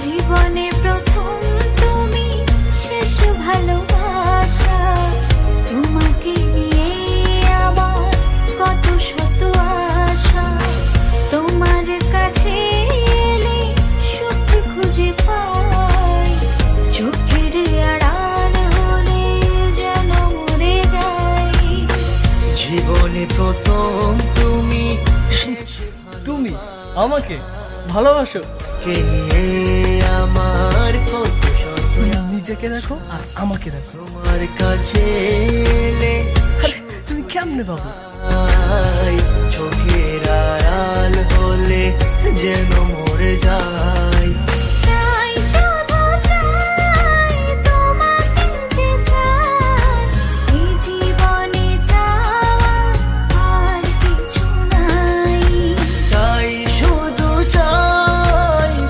জীবনে প্রথম তুমি, শেষ ভালোবাসা। তোমাকে নিয়ে আমার কত শত আশা। তোমার কাছে এলে সুখ খুঁজে পাই, চোখের আড়াল হলে যেন মরে যাই। জীবনে প্রথম তুমি, তুমি আমাকে ভালোবাসো? কে নিয়ে আমার কত শত তুমি নিজেকে দেখো আর আমাকে দেখো। তোমার কাছে এলে আরে, তুমি কেমনে পাবো? চোখের আড়াল হলে যেন মরে যায়।